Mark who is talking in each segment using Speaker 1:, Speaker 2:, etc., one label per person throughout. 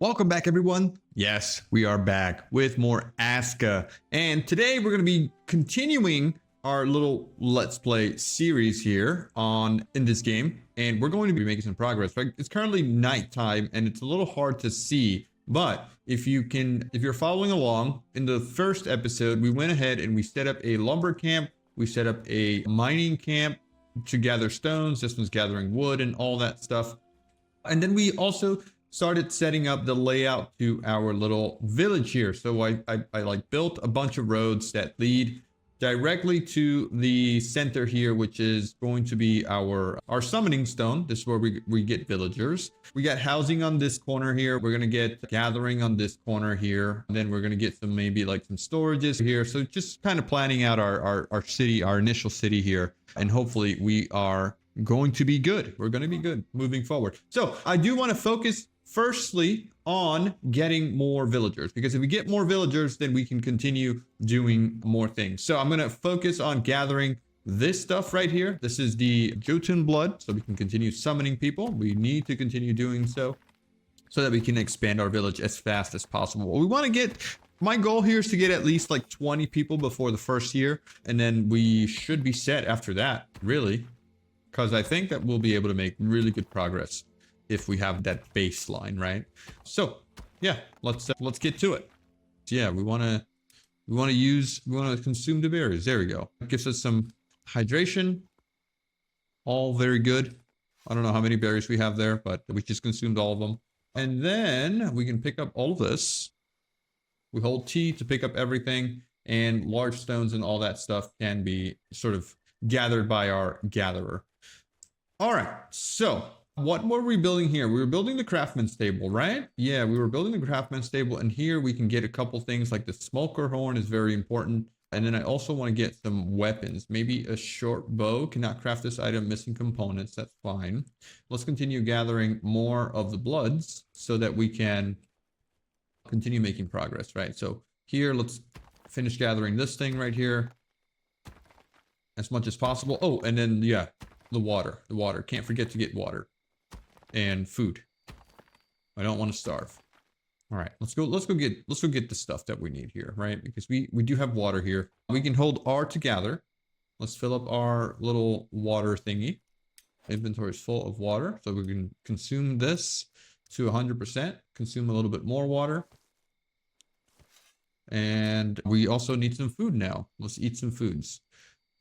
Speaker 1: Welcome back, everyone. Yes, we are back with more ASKA. And today we're going to be continuing our little Let's Play series here in this game. And we're going to be making some progress. Right? It's currently nighttime and it's a little hard to see. But if you're following along, in the first episode, we went ahead and we set up a lumber camp. We set up a mining camp to gather stones. This one's gathering wood and all that stuff. And then we also started setting up the layout to our little village here. So I like built a bunch of roads that lead directly to the center here, which is going to be our summoning stone. This is where we get villagers. We got housing on this corner here. We're going to get gathering on this corner here. And then we're going to get some, maybe like some storages here. So just kind of planning out our city, our initial city here. And hopefully we are going to be good. We're going to be good moving forward. So I do want to focus firstly on getting more villagers, because if we get more villagers, then we can continue doing more things. So I'm going to focus on gathering this stuff right here. This is the Jotunn Blood, so we can continue summoning people. We need to continue doing so that we can expand our village as fast as possible. We want to get, my goal here is to get at least like 20 people before the first year, and then we should be set after that, really, because I think that we'll be able to make really good progress if we have that baseline, right? So yeah, let's get to it. So yeah, we want to consume the berries. There we go. It gives us some hydration. All very good. I don't know how many berries we have there, but we just consumed all of them. And then we can pick up all of this. We hold T to pick up everything, and large stones and all that stuff can be sort of gathered by our gatherer. All right, so what were we building here? We were building the craftsman's table, right? Yeah, we were building the craftsman's table, and here we can get a couple things like the smoker horn is very important. And then I also want to get some weapons, maybe a short bow. Cannot craft this item, missing components. That's fine. Let's continue gathering more of the bloods so that we can continue making progress, right? So here, let's finish gathering this thing right here as much as possible. Oh, and then, yeah, the water. Can't forget to get water and food. I don't want to starve. All right, let's go get the stuff that we need here, right? Because we do have water here. We can hold R to gather. Let's fill up our little water thingy. Inventory is full of water, so we can consume this to 100%. Consume a little bit more water. And we also need some food now. Let's eat some foods.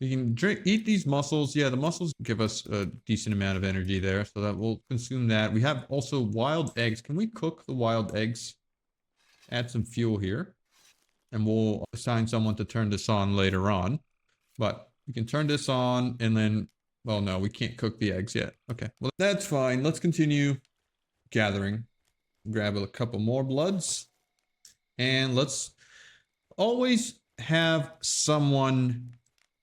Speaker 1: We can eat these mussels. Yeah, the mussels give us a decent amount of energy there, so that we'll consume that. We have also wild eggs. Can we cook the wild eggs? Add some fuel here, and we'll assign someone to turn this on later on. But we can turn this on, and then, well, no, we can't cook the eggs yet. Okay, well, that's fine. Let's continue gathering. Grab a couple more bloods, and let's always have someone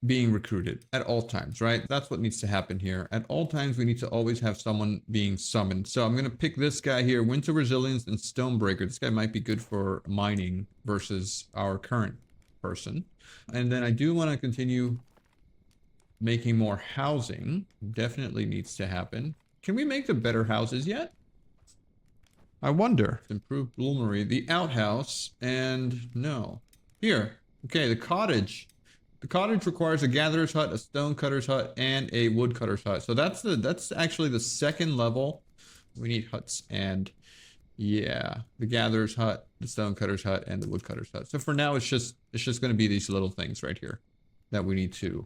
Speaker 1: being recruited at all times, right? That's what needs to happen here. At all times, we need to always have someone being summoned. So I'm going to pick this guy here, Winter Resilience and Stonebreaker. This guy might be good for mining versus our current person. And then I do want to continue making more housing. Definitely needs to happen. Can we make the better houses yet? I wonder. Improved bloomery, the outhouse, and no. Here. Okay, the cottage. The cottage requires a gatherer's hut, a stonecutter's hut, and a woodcutter's hut. So that's actually the second level. We need huts, and yeah, the gatherer's hut, the stonecutter's hut, and the woodcutter's hut. So for now, it's just going to be these little things right here that we need to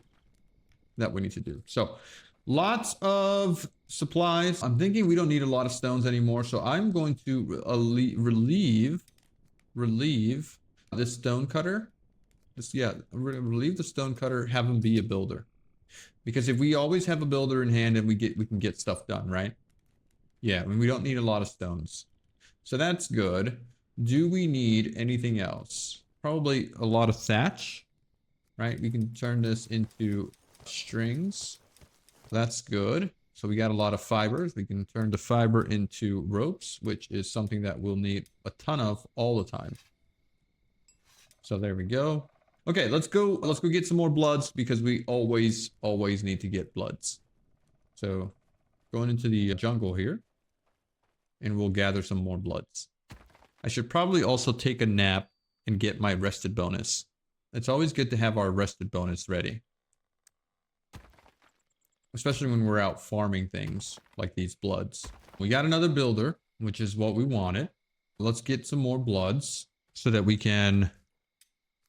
Speaker 1: do. So lots of supplies. I'm thinking we don't need a lot of stones anymore, so I'm going to relieve this stonecutter. Relieve the stonecutter, have him be a builder. Because if we always have a builder in hand, and we can get stuff done, right? Yeah, I mean, we don't need a lot of stones. So that's good. Do we need anything else? Probably a lot of thatch, right? We can turn this into strings. That's good. So we got a lot of fibers. We can turn the fiber into ropes, which is something that we'll need a ton of all the time. So there we go. Okay, let's go get some more bloods, because we always need to get bloods. So going into the jungle here, and we'll gather some more bloods. I should probably also take a nap and get my rested bonus. It's always good to have our rested bonus ready. Especially when we're out farming things like these bloods. We got another builder, which is what we wanted. Let's get some more bloods so that we can...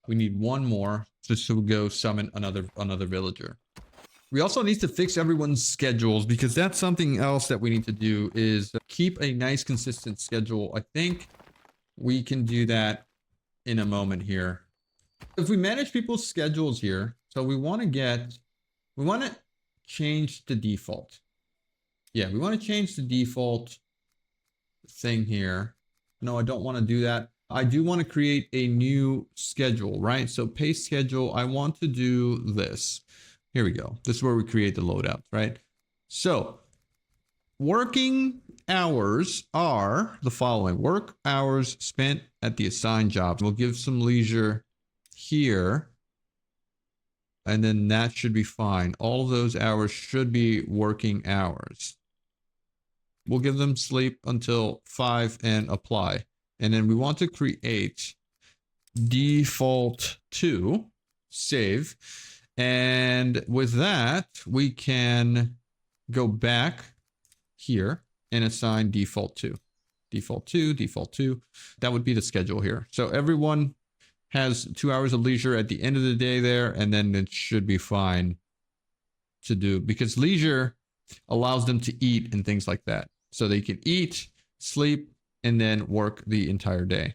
Speaker 1: We need one more just to go summon another villager. We also need to fix everyone's schedules because that's something else that we need to do is keep a nice consistent schedule. I think we can do that in a moment here. If we manage people's schedules here, so we want to change the default. Yeah, we want to change the default thing here. No, I don't want to do that. I do want to create a new schedule, right? So paste schedule, I want to do this. Here we go. This is where we create the loadouts, right? So working hours are the following. Work hours spent at the assigned jobs. We'll give some leisure here. And then that should be fine. All of those hours should be working hours. We'll give them sleep until 5 and apply. And then we want to create default to save. And with that, we can go back here and assign default to. Default to, default to. That would be the schedule here. So everyone has 2 hours of leisure at the end of the day there, and then it should be fine to do because leisure allows them to eat and things like that. So they can eat, sleep, and then work the entire day.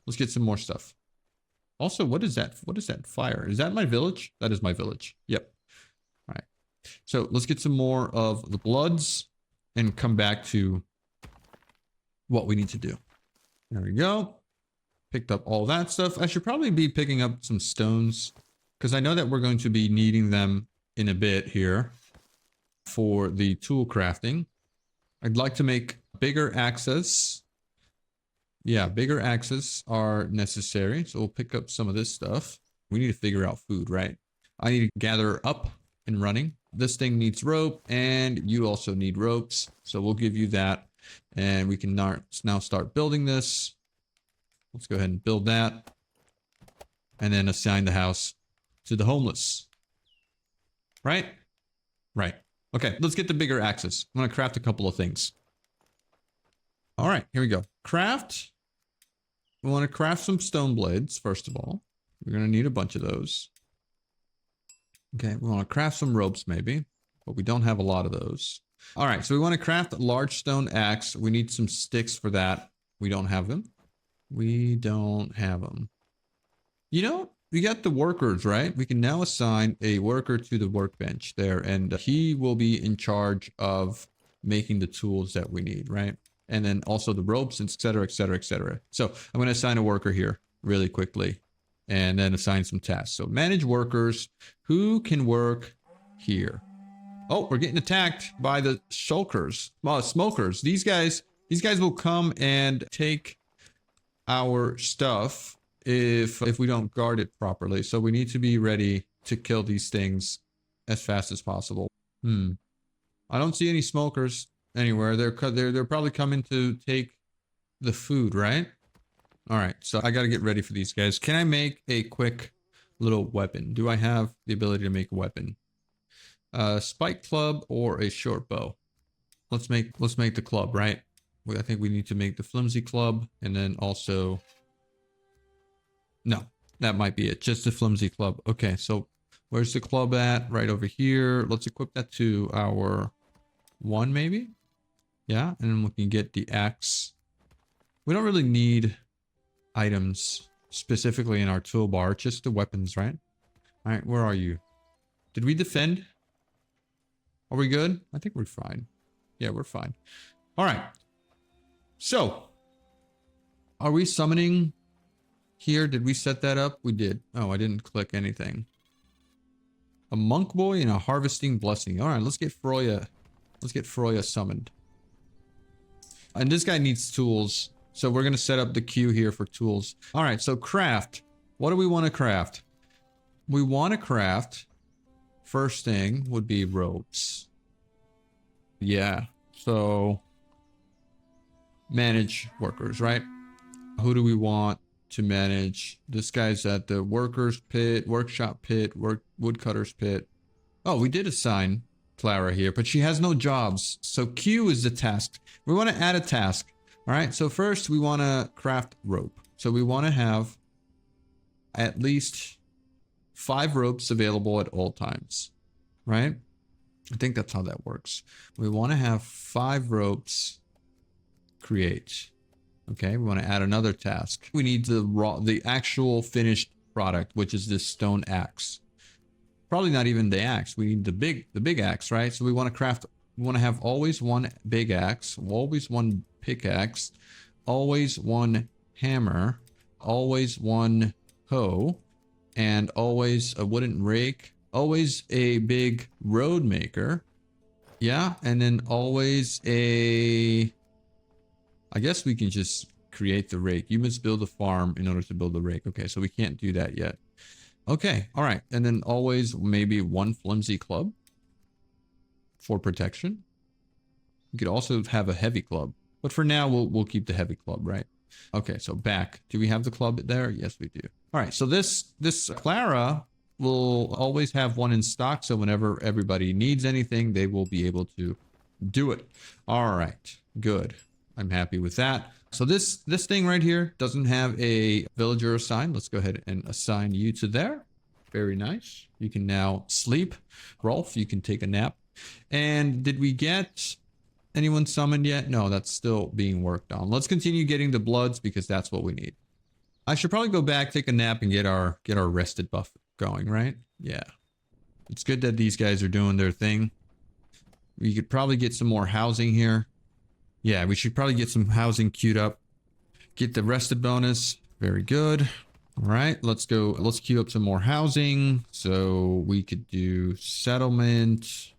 Speaker 1: Let's get some more stuff. Also, what is that? What is that fire? Is that my village? That is my village. Yep. All right. So let's get some more of the bloods and come back to what we need to do. There we go. Picked up all that stuff. I should probably be picking up some stones because I know that we're going to be needing them in a bit here for the tool crafting. I'd like to make bigger axes. Yeah, bigger axes are necessary. So we'll pick up some of this stuff. We need to figure out food, right? I need to gather up and running. This thing needs rope and you also need ropes. So we'll give you that. And we can now start building this. Let's go ahead and build that. And then assign the house to the homeless. Right? Right. Okay, let's get the bigger axes. I'm going to craft a couple of things. All right, here we go. Craft. We want to craft some stone blades, first of all. We're going to need a bunch of those. Okay, we want to craft some ropes maybe, but we don't have a lot of those. All right, so we want to craft a large stone axe. We need some sticks for that. We don't have them. We don't have them. You know, we got the workers, right? We can now assign a worker to the workbench there, and he will be in charge of making the tools that we need, right? And then also the ropes, etc., etc., etc. So I'm going to assign a worker here really quickly and then assign some tasks. So manage workers. Who can work here? Oh, we're getting attacked by the shulkers, smokers. These guys will come and take our stuff if we don't guard it properly. So we need to be ready to kill these things as fast as possible. I don't see any smokers anywhere. They're probably coming to take the food, right? All right, so I got to get ready for these guys. Can I make a quick little weapon? Do I have the ability to make a weapon? Spike club or a short bow? Let's make the club, right? I think we need to make the flimsy club and then also... No, that might be it. Just the flimsy club. Okay, so where's the club at? Right over here. Let's equip that to our 1 maybe? Yeah, and then we can get the axe. We don't really need items specifically in our toolbar, just the weapons, right? All right, where are you? Did we defend? Are we good? I think we're fine. Yeah, we're fine. All right. So, are we summoning here? Did we set that up? We did. Oh, I didn't click anything. A monk boy and a harvesting blessing. All right, let's get Froya. Let's get Froya summoned. And this guy needs tools. So we're going to set up the queue here for tools. All right, so craft. What do we want to craft? We want to craft. First thing would be ropes. Yeah, so manage workers, right? Who do we want to manage? This guy's at the workers pit, workshop pit, woodcutters pit. Oh, we did assign Clara here, but she has no jobs. So Q is the task. We want to add a task. All right. So first we want to craft rope. So we want to have at least 5 ropes available at all times, right? I think that's how that works. We want to have 5 ropes create. Okay, we want to add another task. We need the actual finished product, which is this stone axe. Probably not even the axe. We need the big axe, right? So we want to craft. We want to have always one big axe, always one pickaxe, always one hammer, always one hoe, and always a wooden rake, always a big road maker. Yeah, and then always a... I guess we can just create the rake. You must build a farm in order to build the rake. Okay, so we can't do that yet. Okay, all right. And then always maybe one flimsy club for protection. You could also have a heavy club, but for now we'll keep the heavy club, right? Okay, so back. Do we have the club there? Yes, we do. All right, so this Clara will always have one in stock, so whenever everybody needs anything, they will be able to do it. All right, good. I'm happy with that. So this thing right here doesn't have a villager assigned. Let's go ahead and assign you to there. Very nice. You can now sleep. Rolf, you can take a nap. And did we get anyone summoned yet? No, that's still being worked on. Let's continue getting the bloods because that's what we need. I should probably go back, take a nap, and get our rested buff going, right? Yeah. It's good that these guys are doing their thing. We could probably get some more housing here. Yeah, we should probably get some housing queued up. Get the rested bonus. Very good. All right, let's go. Let's queue up some more housing. So we could do settlement,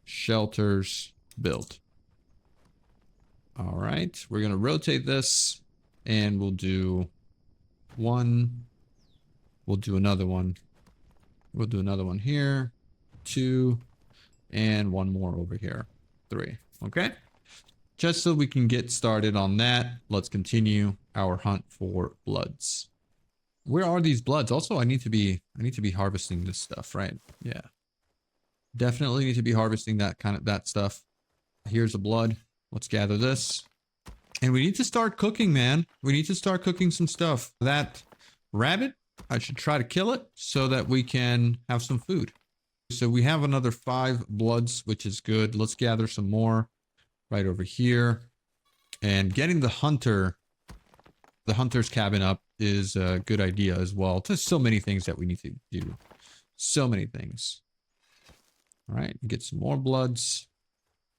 Speaker 1: shelters, build. All right, we're going to rotate this and we'll do one. We'll do another one. We'll do another one here. 2. And one more over here. 3. Okay. Just so we can get started on that, let's continue our hunt for bloods. Where are these bloods? Also, I need to be harvesting this stuff, right? Yeah. Definitely need to be harvesting that stuff. Here's a blood. Let's gather this. And we need to start cooking, man. We need to start cooking some stuff. That rabbit, I should try to kill it so that we can have some food. So we have another 5 bloods, which is good. Let's gather some more. Right over here. And getting the hunter's cabin up is a good idea as well. There's so many things that we need to do. So many things. All right, get some more bloods.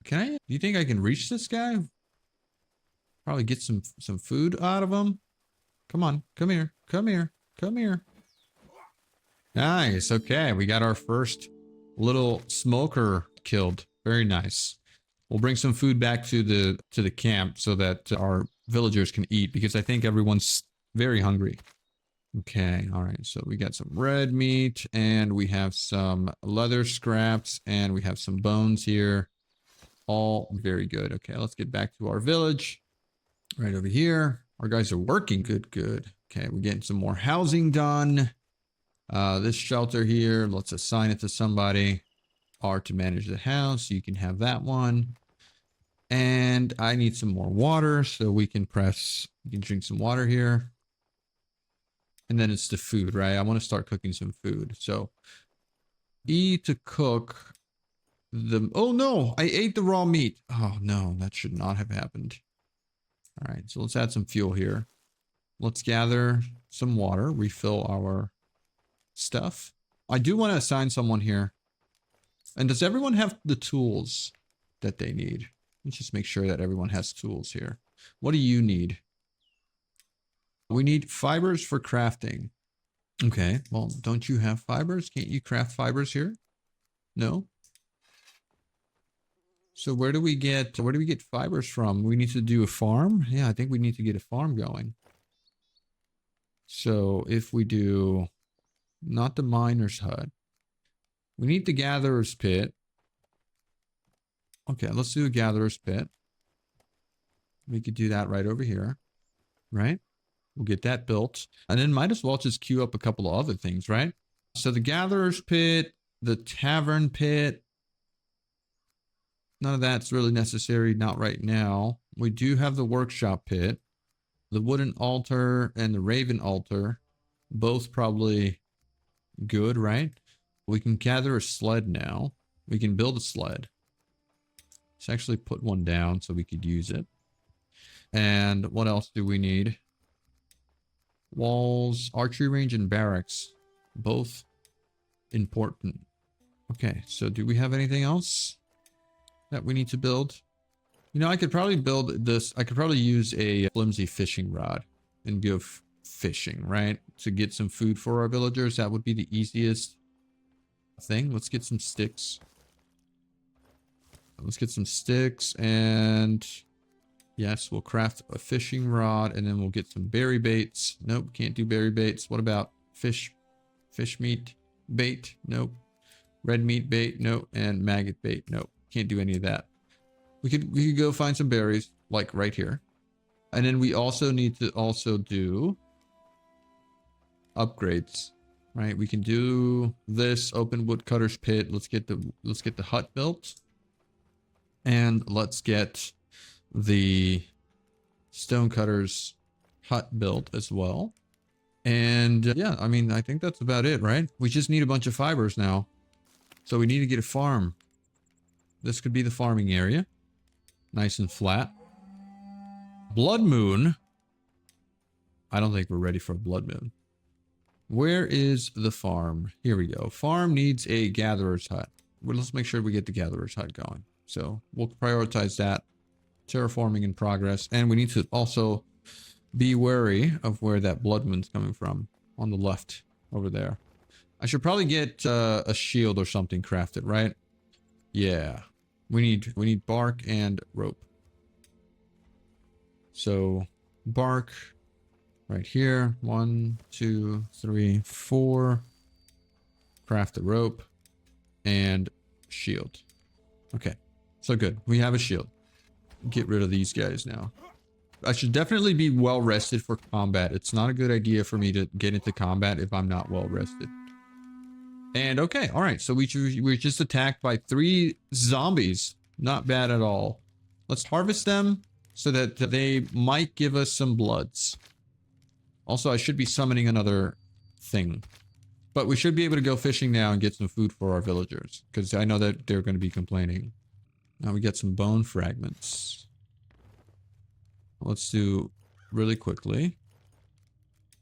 Speaker 1: Do you think I can reach this guy? Probably get some food out of him. Come on, come here, come here, come here. Nice, okay, we got our first little smoker killed. Very nice. We'll bring some food back to the camp so that our villagers can eat because I think everyone's very hungry. Okay, all right. So we got some red meat and we have some leather scraps and we have some bones here. All very good. Okay, let's get back to our village. Right over here. Our guys are working. Good, good. Okay, we're getting some more housing done. This shelter here, let's assign it to somebody. R to manage the house. You can have that one. And I need some more water so we can drink some water here. And then it's the food, right? I want to start cooking some food. So E to cook the... Oh no, I ate the raw meat. Oh no, that should not have happened. All right, so let's add some fuel here. Let's gather some water, refill our stuff. I do want to assign someone here. And does everyone have the tools that they need? Let's just make sure that everyone has tools here. What do you need? We need fibers for crafting. Okay, well, don't you have fibers? Can't you craft fibers here? No? So where do we get fibers from? We need to do a farm? Yeah, I think we need to get a farm going. So if we do not the miner's hut, we need the gatherer's pit. Okay, let's do a gatherer's pit. We could do that right over here, right? We'll get that built. And then might as well just queue up a couple of other things, right? So the gatherer's pit, the tavern pit, none of that's really necessary, not right now. We do have the workshop pit, the wooden altar and the raven altar, both probably good, right? We can gather a sled now. We can build a sled. Let's actually put one down so we could use it. And what else do we need? Walls, archery range, and barracks. Both important. Okay, so do we have anything else that we need to build? You know, I could probably build this. I could probably use a flimsy fishing rod and go fishing, right? To get some food for our villagers. That would be the easiest thing. Let's get some sticks. Let's get some sticks and yes, we'll craft a fishing rod and then we'll get some berry baits. Nope, can't do berry baits. What about fish meat bait? Nope. Red meat bait? Nope. And maggot bait? Nope. Can't do any of that. We could go find some berries like right here. And then we also need to also do upgrades, right? We can do this open woodcutter's pit. Let's get the hut built. And let's get the stonecutter's hut built as well. And yeah, I mean, I think that's about it, right? We just need a bunch of fibers now. So we need to get a farm. This could be the farming area. Nice and flat. Blood moon. I don't think we're ready for a blood moon. Where is the farm? Here we go. Farm needs a gatherer's hut. Well, let's make sure we get the gatherer's hut going. So we'll prioritize that. Terraforming in progress. And we need to also be wary of where that blood moon's coming from. On the left over there. I should probably get a shield or something crafted, right? Yeah. We need bark and rope. So bark right here. 1, 2, 3, 4. Craft the rope and shield. Okay. So good. We have a shield. Get rid of these guys now. I should definitely be well rested for combat. It's not a good idea for me to get into combat if I'm not well rested. And okay, all right. So we were just attacked by 3 zombies. Not bad at all. Let's harvest them so that they might give us some bloods. Also, I should be summoning another thing. But we should be able to go fishing now and get some food for our villagers. Because I know that they're going to be complaining. Now we get some bone fragments. Let's do really quickly.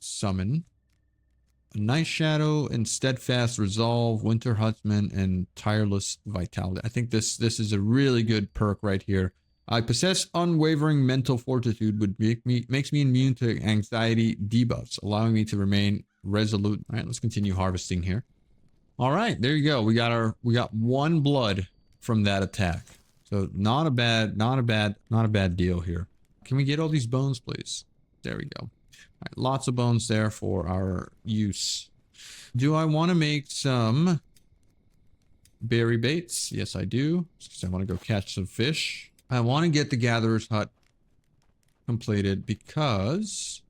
Speaker 1: Summon. Night Shadow and Steadfast Resolve, Winter Huntsman, and Tireless Vitality. I think this is a really good perk right here. I possess unwavering mental fortitude, which makes me immune to anxiety debuffs, allowing me to remain resolute. All right, let's continue harvesting here. All right, there you go. We got 1 blood from that attack. So not a bad deal here. Can we get all these bones, please? There we go. All right, lots of bones there for our use. Do I want to make some berry baits? Yes, I do. Because I want to go catch some fish. I want to get the gatherer's hut completed because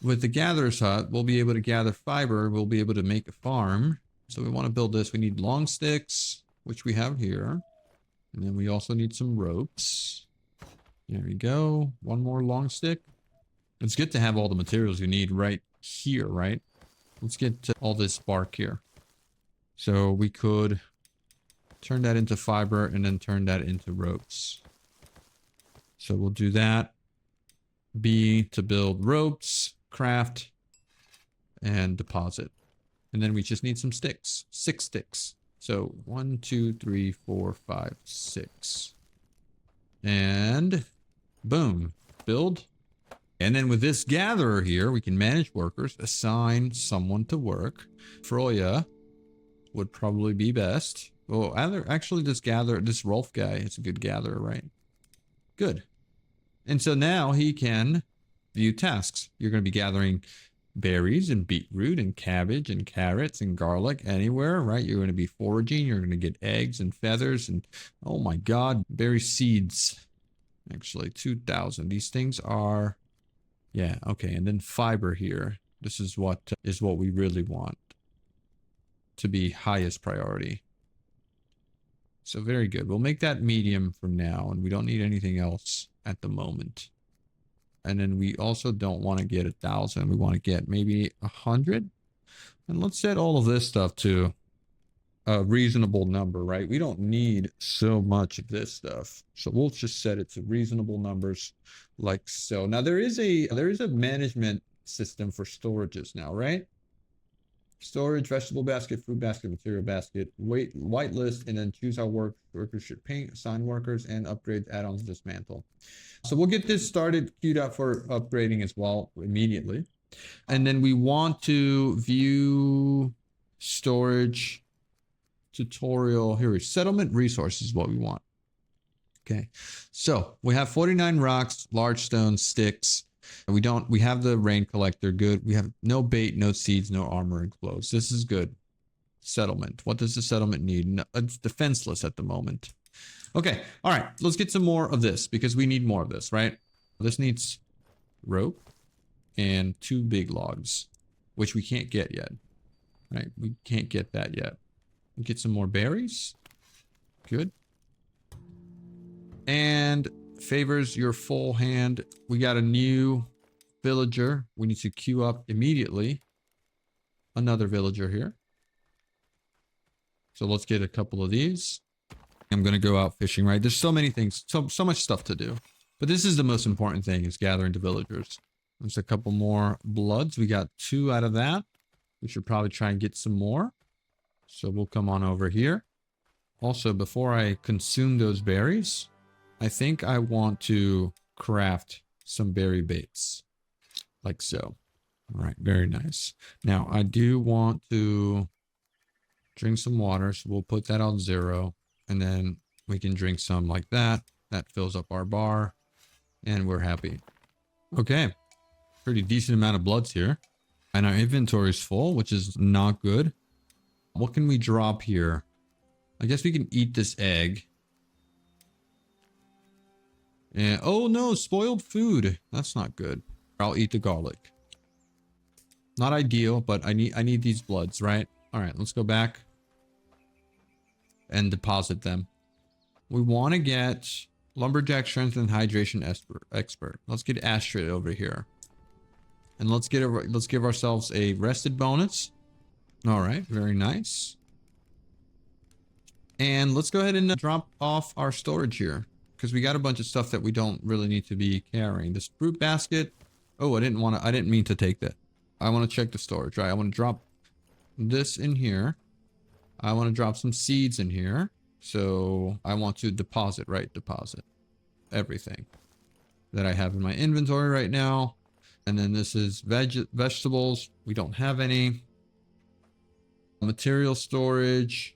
Speaker 1: with the gatherer's hut, we'll be able to gather fiber. We'll be able to make a farm. So we want to build this. We need long sticks, which we have here. And then we also need some ropes. There we go. 1 more long stick. It's good to have all the materials you need right here, right? Let's get all this bark here. So we could turn that into fiber and then turn that into ropes. So we'll do that. B to build ropes, craft, and deposit. And then we just need some sticks. 6 sticks. So 1, 2, 3, 4, 5, 6. And boom. Build. And then with this gatherer here, we can manage workers, assign someone to work. Froya would probably be best. Oh, actually this Rolf guy is a good gatherer, right? Good. And so now he can view tasks. You're going to be gathering berries and beetroot and cabbage and carrots and garlic anywhere, right? You're going to be foraging. You're going to get eggs and feathers and, oh my God, berry seeds. Actually, 2,000. These things are, yeah, okay. And then fiber here. This is what we really want to be highest priority. So very good. We'll make that medium for now, and we don't need anything else at the moment. And then we also don't want to get 1,000. We want to get maybe 100. And let's set all of this stuff to a reasonable number, right? We don't need so much of this stuff. So we'll just set it to reasonable numbers like so. Now there is a management system for storages now, right? Storage, vegetable basket, fruit basket, material basket, white list, and then choose how workers should paint, assign workers, and upgrade add-ons, dismantle. So we'll get this started, queued up for upgrading as well immediately. And then we want to view storage tutorial. Here is settlement resources is what we want. Okay. So we have 49 rocks, large stones, sticks. We have the rain collector. Good. We have no bait, no seeds, no armor and clothes. This is good. Settlement. What does the settlement need? No, it's defenseless at the moment. Okay. All right. Let's get some more of this because we need more of this, right? This needs rope and 2 big logs, which we can't get yet, right? We can't get that yet. We'll get some more berries. Good. And favors your full hand. We got a new villager. We need to queue up immediately. Another villager here. So let's get a couple of these. I'm going to go out fishing, right? There's so many things, so much stuff to do. But this is the most important thing, is gathering the villagers. There's a couple more bloods. We got 2 out of that. We should probably try and get some more. So we'll come on over here. Also, before I consume those berries, I think I want to craft some berry baits. Like so. All right, very nice. Now, I do want to drink some water, so we'll put that on 0. And then we can drink some like that. That fills up our bar. And we're happy. Okay. Pretty decent amount of bloods here. And our inventory is full, which is not good. What can we drop here? I guess we can eat this egg. And oh no, spoiled food. That's not good. I'll eat the garlic. Not ideal, but I need these bloods, right? All right, let's go back and deposit them. We want to get lumberjack strength and hydration expert. Let's get Astrid over here. And let's give ourselves a rested bonus. All right, very nice. And let's go ahead and drop off our storage here, because we got a bunch of stuff that we don't really need to be carrying. This fruit basket. Oh, I didn't mean to take that. I want to check the storage, right? I want to drop this in here. I want to drop some seeds in here. So I want to deposit, right? Deposit everything that I have in my inventory right now. And then this is vegetables. We don't have any. Material storage.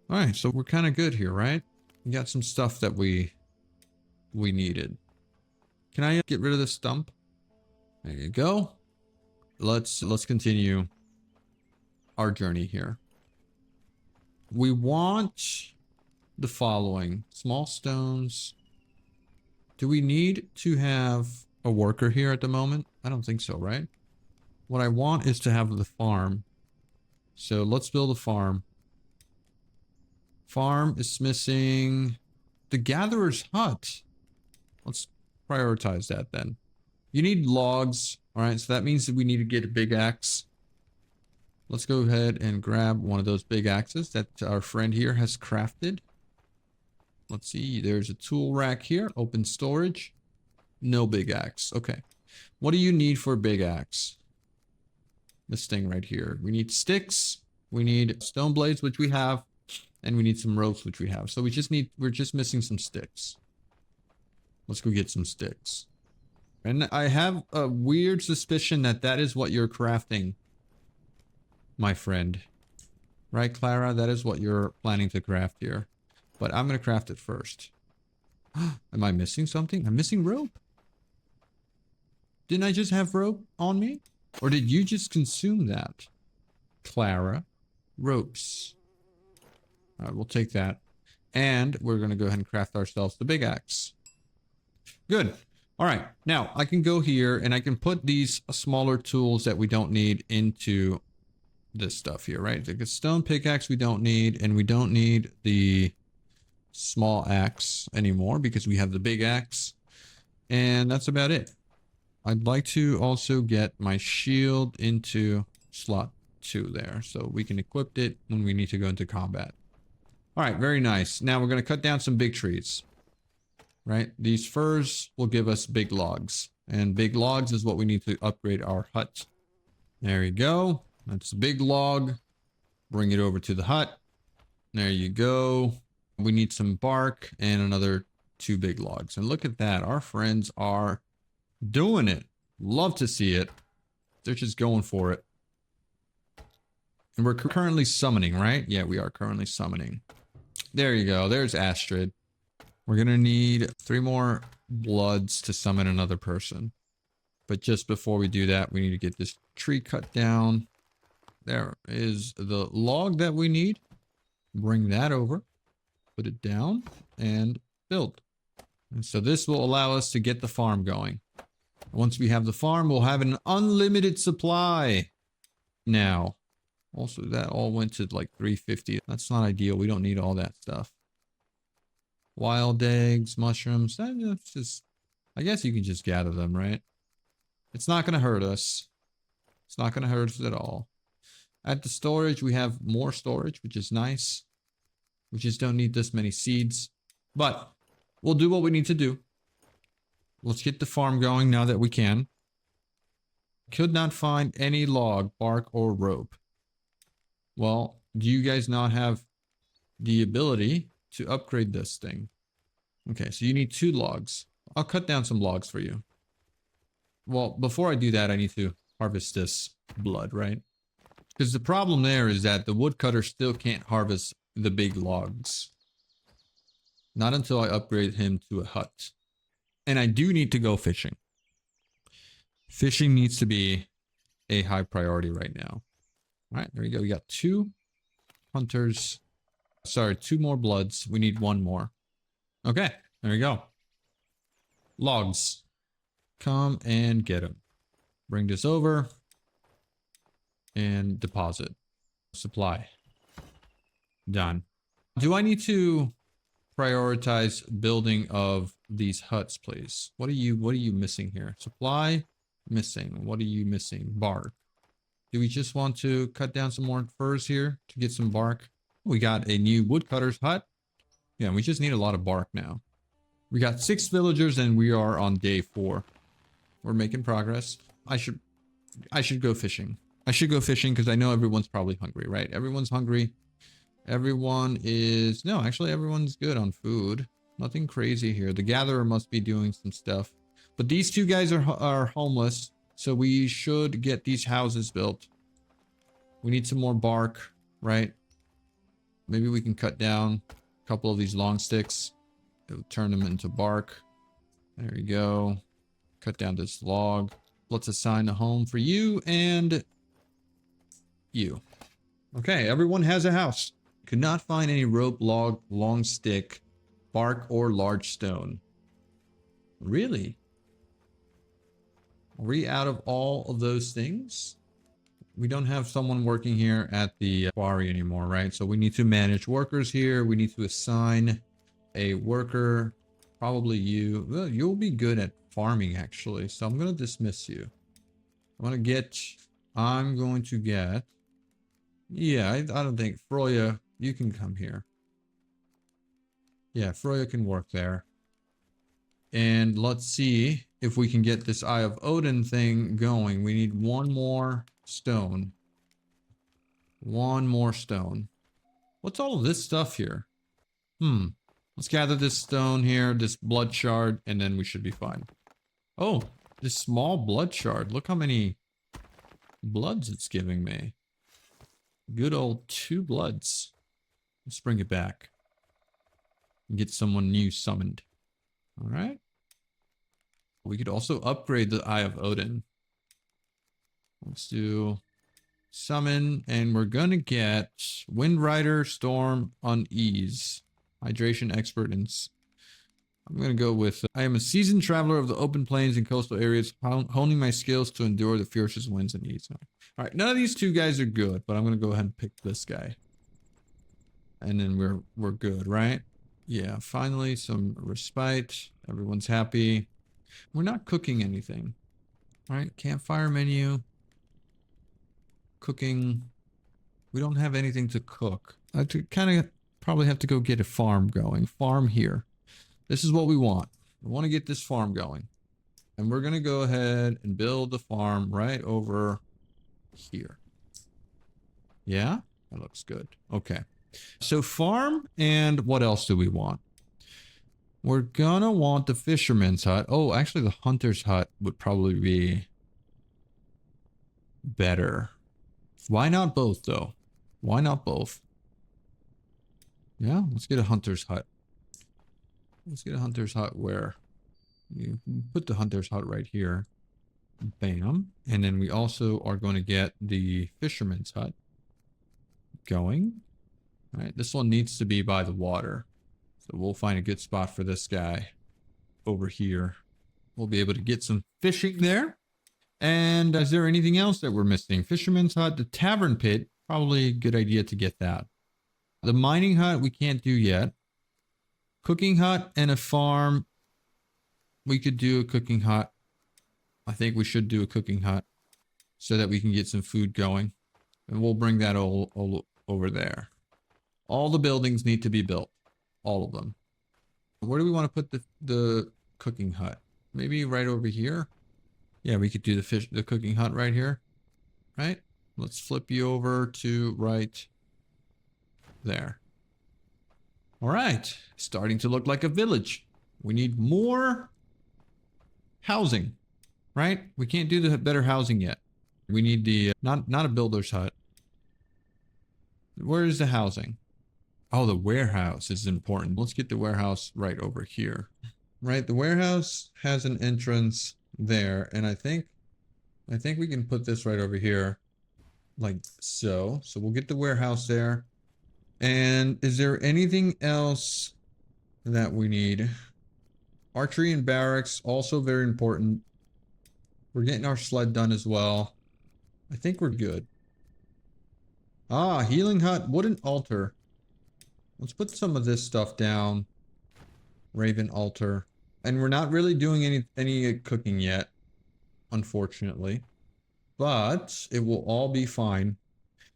Speaker 1: All right, so we're kind of good here, right? We got some stuff that we needed. Can I get rid of this stump? There you go. Let's continue our journey here. We want the following. Small stones. Do we need to have a worker here at the moment? I don't think so, right? What I want is to have the farm. So let's build a farm. Farm is missing the gatherer's hut. Let's prioritize that then. You need logs. All right, so that means that we need to get a big axe. Let's go ahead and grab one of those big axes that our friend here has crafted. Let's see, there's a tool rack here. Open storage. No big axe. Okay. What do you need for a big axe? This thing right here. We need sticks. We need stone blades, which we have. And we need some ropes, which we have. So we're just missing some sticks. Let's go get some sticks. And I have a weird suspicion that that is what you're crafting, my friend. Right, Clara? That is what you're planning to craft here. But I'm going to craft it first. Am I missing something? I'm missing rope. Didn't I just have rope on me? Or did you just consume that? Clara. Ropes. All right, we'll take that. And we're going to go ahead and craft ourselves the big axe. Good. All right. Now I can go here and I can put these smaller tools that we don't need into this stuff here, right? Like a stone pickaxe we don't need, and we don't need the small axe anymore because we have the big axe. And that's about it. I'd like to also get my shield into slot 2 there so we can equip it when we need to go into combat. All right, very nice. Now we're going to cut down some big trees, right? These firs will give us big logs, and big logs is what we need to upgrade our hut. There you go. That's a big log. Bring it over to the hut. There you go. We need some bark and another 2 big logs. And look at that. Our friends are doing it. Love to see it. They're just going for it. And we're currently summoning, right? Yeah, we are currently summoning. There you go. There's Astrid. We're going to need 3 more bloods to summon another person. But just before we do that, we need to get this tree cut down. There is the log that we need. Bring that over. Put it down and build. And so this will allow us to get the farm going. Once we have the farm, we'll have an unlimited supply. Now, also that all went to like 350. That's not ideal. We don't need all that stuff. Wild eggs, mushrooms. That's just, I guess you can just gather them, right? It's not going to hurt us. It's not going to hurt us at all. At the storage, we have more storage, which is nice. We just don't need this many seeds. But we'll do what we need to do. Let's get the farm going now that we can. Could not find any log, bark, or rope. Well, do you guys not have the ability to upgrade this thing? Okay, so you need 2 logs. I'll cut down some logs for you. Well, before I do that, I need to harvest this blood, right? Because the problem there is that the woodcutter still can't harvest the big logs. Not until I upgrade him to a hut. And I do need to go fishing. Fishing needs to be a high priority right now. All right, there you go. We got 2 hunters. Sorry, 2 more bloods. We need 1 more. Okay, there you go. Logs. Come and get them. Bring this over. And deposit. Supply. Done. Do I need to prioritize building of these huts, please? What are you missing here? Supply missing. What are you missing? Bark. Do we just want to cut down some more firs here to get some bark? We got a new woodcutter's hut. Yeah, we just need a lot of bark now. We got 6 villagers and we are on day 4. We're making progress. I should go fishing. I should go fishing because I know everyone's probably hungry, right? Everyone's hungry. Everyone is... No, actually everyone's good on food. Nothing crazy here. The gatherer must be doing some stuff. But these 2 guys are homeless. So we should get these houses built. We need some more bark, right? Maybe we can cut down a couple of these long sticks. It'll turn them into bark. There you go. Cut down this log. Let's assign a home for you and you. Okay, everyone has a house. Could not find any rope, log, long stick, bark, or large stone. Really? Are we out of all of those things? We don't have someone working here at the quarry anymore, right? So we need to manage workers here. We need to assign a worker. Probably you. Well, you'll be good at farming, actually. So I'm going to dismiss you. I'm going to get... Yeah, I don't think... Froya, you can come here. Yeah, Froya can work there. And let's see if we can get this Eye of Odin thing going. We need 1 more stone. 1 more stone. What's all of this stuff here? Let's gather this stone here, this blood shard, and then we should be fine. Oh, this small blood shard. Look how many bloods it's giving me. Good old 2 bloods. Let's bring it back. And get someone new summoned. Alright. We could also upgrade the Eye of Odin. Let's do summon, and we're gonna get Wind Rider, Storm, Unease, Hydration Expert, and I'm going to go with, I am a seasoned traveler of the open plains and coastal areas, honing my skills to endure the fiercest winds and heat. All right, none of these two guys are good, but I'm going to go ahead and pick this guy. And then we're good, right? Yeah, finally some respite. Everyone's happy. We're not cooking anything. All right, campfire menu. Cooking. We don't have anything to cook. I kind of probably have to go get a farm going. Farm here. This is what we want. We want to get this farm going. And we're going to go ahead and build the farm right over here. Yeah, that looks good. Okay. So farm, and what else do we want? We're going to want the fisherman's hut. Oh, actually the hunter's hut would probably be better. Why not both though? Why not both? Yeah, let's get a hunter's hut. Let's get a hunter's hut where you put the hunter's hut right here. Bam. And then we also are going to get the fisherman's hut going. All right, this one needs to be by the water. So we'll find a good spot for this guy over here. We'll be able to get some fishing there. And is there anything else that we're missing? Fisherman's hut, the tavern pit, probably a good idea to get that. The mining hut we can't do yet. Cooking hut and a farm. We could do a cooking hut. I think we should do a cooking hut so that we can get some food going. And we'll bring that all over there. All the buildings need to be built. All of them. Where do we want to put the cooking hut? Maybe right over here? Yeah, we could do the cooking hut right here. Right? Let's flip you over to right there. All right. Starting to look like a village. We need more housing. Right? We can't do the better housing yet. We need the not a builder's hut. Where is the housing? Oh, the warehouse is important. Let's get the warehouse right over here. Right, the warehouse has an entrance there, and I think we can put this right over here, like so. So we'll get the warehouse there. And is there anything else that we need? Archery and barracks, also very important. We're getting our sled done as well. I think we're good. Ah, healing hut, wooden altar. Let's put some of this stuff down. Raven altar. And we're not really doing any cooking yet, unfortunately. But it will all be fine.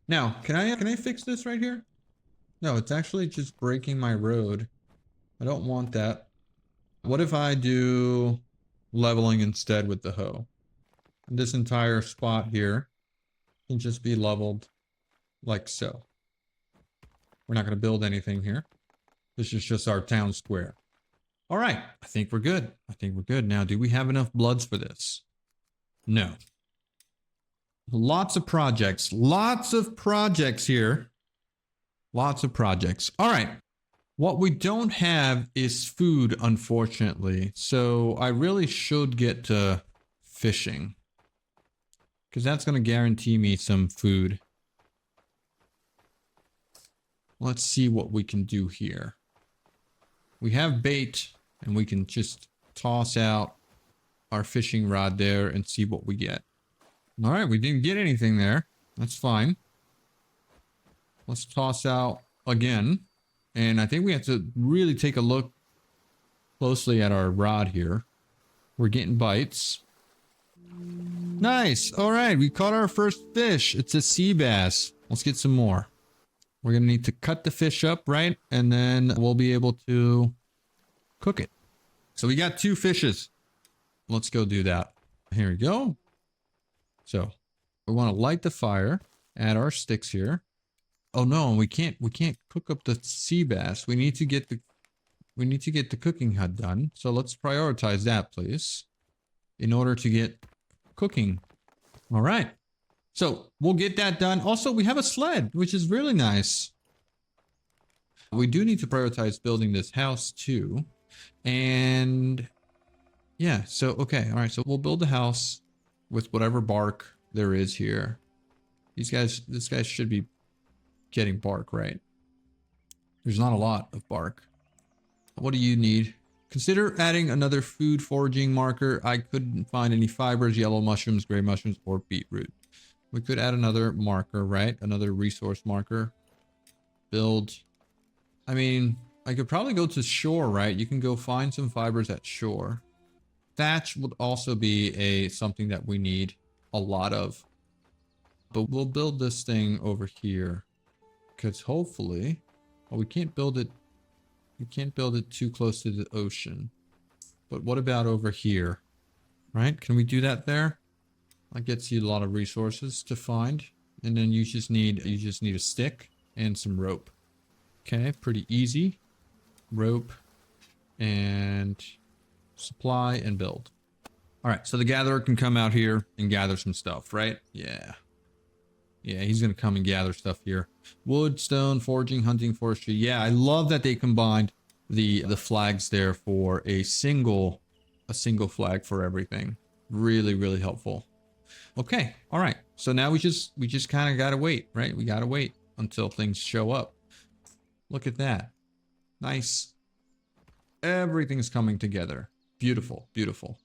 Speaker 1: Now, can I fix this right here? No, it's actually just breaking my road. I don't want that. What if I do leveling instead with the hoe? And this entire spot here can just be leveled like so. We're not going to build anything here. This is just our town square. All right. I think we're good. I think we're good. Now, do we have enough bloods for this? No. Lots of projects. Lots of projects here. Lots of projects. All right. What we don't have is food, unfortunately. So I really should get to fishing, because that's going to guarantee me some food. Let's see what we can do here. We have bait, and we can just toss out our fishing rod there and see what we get. All right, we didn't get anything there. That's fine. Let's toss out again. And I think we have to really take a look closely at our rod here. We're getting bites. Nice. All right, we caught our first fish. It's a sea bass. Let's get some more. We're going to need to cut the fish up, right? And then we'll be able to cook it. So we got 2 fishes. Let's go do that. Here we go. So we want to light the fire, add our sticks here. Oh no, we can't cook up the sea bass. We need to get the cooking hut done. So let's prioritize that, please, in order to get cooking. All right. So we'll get that done. Also, we have a sled, which is really nice. We do need to prioritize building this house too. And yeah, so, okay. All right. So we'll build the house with whatever bark there is here. This guy should be getting bark, right? There's not a lot of bark. What do you need? Consider adding another food foraging marker. I couldn't find any fibers, yellow mushrooms, gray mushrooms, or beetroot. We could add another marker, right? Another resource marker. Build. I mean, I could probably go to shore, right? You can go find some fibers at shore. Thatch would also be something that we need a lot of. But we'll build this thing over here. Because hopefully... Well, we can't build it... We can't build it too close to the ocean. But what about over here? Right? Can we do that there? That gets you a lot of resources to find. And then you just need a stick and some rope. Okay, pretty easy. Rope and supply and build. All right, so the gatherer can come out here and gather some stuff, right? Yeah. Yeah, he's going to come and gather stuff here. Wood, stone, foraging, hunting, forestry. Yeah, I love that they combined the flags there for a single flag for everything. Really, really helpful. Okay, all right. So now we just kind of got to wait, right? We got to wait until things show up. Look at that. Nice. Everything's coming together. Beautiful, beautiful.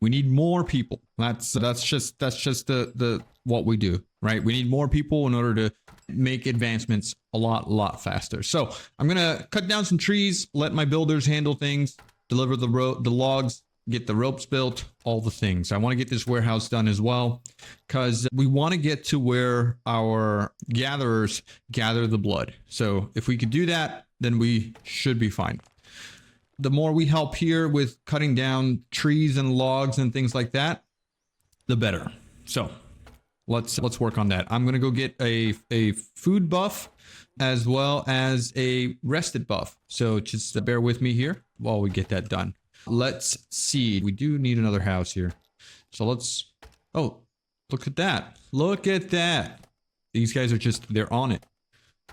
Speaker 1: We need more people. That's just the what we do, right? We need more people in order to make advancements a lot faster. So I'm gonna cut down some trees, let my builders handle things, deliver the logs, get the ropes built, all the things. I want to get this warehouse done as well, because we want to get to where our gatherers gather the blood. So if we could do that, then we should be fine. The more we help here with cutting down trees and logs and things like that, the better. So let's work on that. I'm gonna go get a food buff as well as a rested buff. So just bear with me here while we get that done. Let's see. We do need another house here. So let's... Oh, look at that. Look at that. These guys are just... They're on it.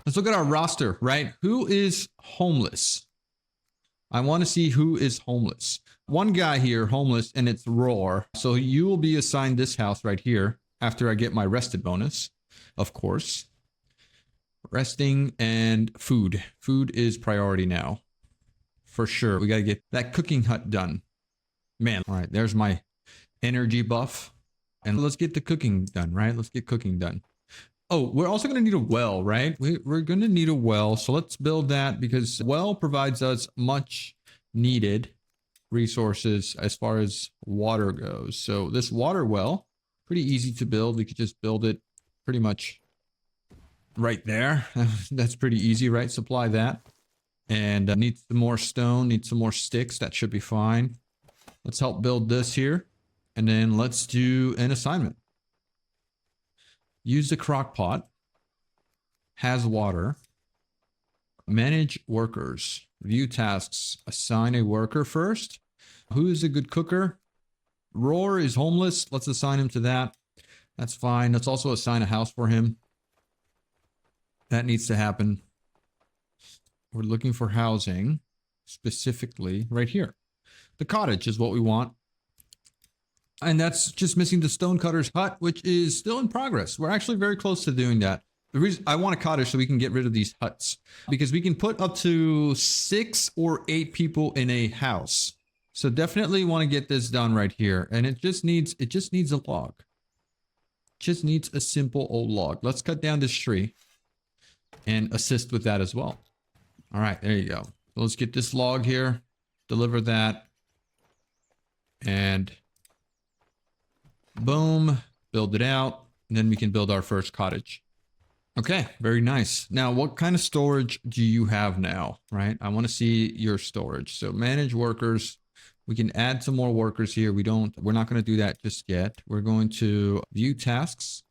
Speaker 1: Let's look at our roster, right? Who is homeless? I want to see who is homeless. One guy here, homeless, and it's Roar. So you will be assigned this house right here after I get my rested bonus, of course. Resting and food. Food is priority now. For sure. We got to get that cooking hut done. Man. All right. There's my energy buff. And let's get the cooking done, right? Let's get cooking done. Oh, we're also going to need a well, right? We're going to need a well. So let's build that because well provides us much needed resources as far as water goes. So this water well, pretty easy to build. We could just build it pretty much right there. That's pretty easy, right? Supply that. And need some more stone, need some more sticks. That should be fine. Let's help build this here. And then let's do an assignment. Use the crock pot. Has water. Manage workers. View tasks. Assign a worker first. Who is a good cooker? Roar is homeless. Let's assign him to that. That's fine. Let's also assign a house for him. That needs to happen. We're looking for housing. Specifically right here. The cottage is what we want. And that's just missing the stonecutter's hut, which is still in progress. We're actually very close to doing that. The reason I want a cottage so we can get rid of these huts, because we can put up to 6 or 8 people in a house. So definitely want to get this done right here. And it just needs a log. Just needs a simple old log. Let's cut down this tree and assist with that as well. All right, there you go. So let's get this log here, deliver that, and boom, build it out, and then we can build our first cottage. Okay, very nice. Now, what kind of storage do you have now, right? I want to see your storage. So manage workers. We can add some more workers here. We're not going to do that just yet. We're going to view tasks.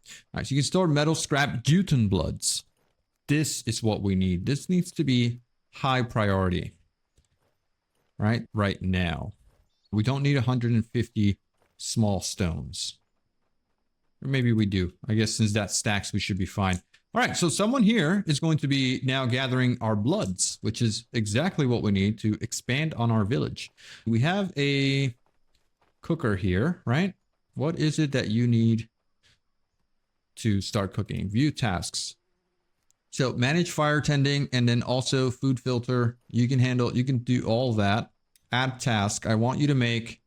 Speaker 1: All right, so you can store metal scrap Jotunn Bloods. This is what we need. This needs to be high priority, right? Right now. We don't need 150 small stones. Or maybe we do. I guess since that stacks, we should be fine. All right, so someone here is going to be now gathering our bloods, which is exactly what we need to expand on our village. We have a cooker here, right? What is it that you need to start cooking? View tasks. So manage fire tending and then also food filter. You can do all that. add task. I want you to make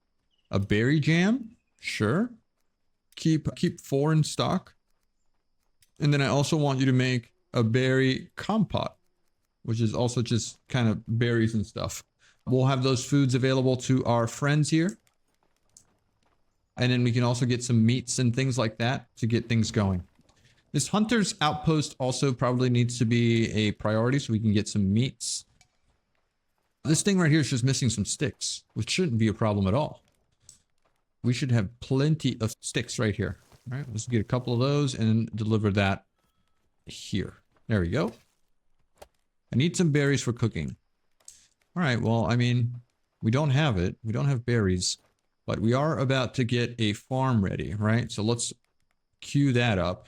Speaker 1: a berry jam. Sure. Keep 4 in stock. And then I also want you to make a berry compote, which is also just kind of berries and stuff. We'll have those foods available to our friends here. And then we can also get some meats and things like that to get things going. This hunter's outpost also probably needs to be a priority so we can get some meats. This thing right here is just missing some sticks, which shouldn't be a problem at all. We should have plenty of sticks right here. All right, let's get a couple of those and deliver that here. There we go. I need some berries for cooking. All right, well, I mean, we don't have it. We don't have berries, but we are about to get a farm ready, right? So let's queue that up.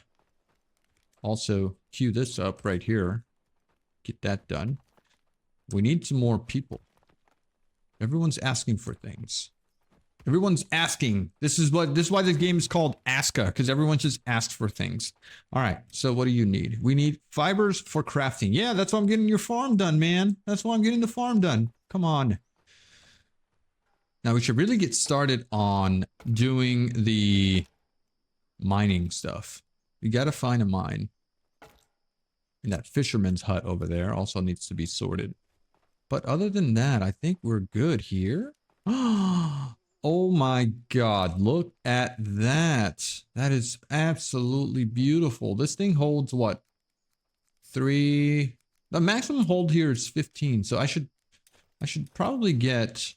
Speaker 1: Also, queue this up right here. Get that done. We need some more people. Everyone's asking for things. Everyone's asking. This is why this game is called ASKA, because everyone just asks for things. All right, so what do you need? We need fibers for crafting. Yeah, that's why I'm getting your farm done, man. That's why I'm getting the farm done. Come on. Now, we should really get started on doing the mining stuff. We got to find a mine. And that fisherman's hut over there also needs to be sorted. But other than that, I think we're good here. Oh my God, look at that. That is absolutely beautiful. This thing holds what? 3. The maximum hold here is 15. So I should probably get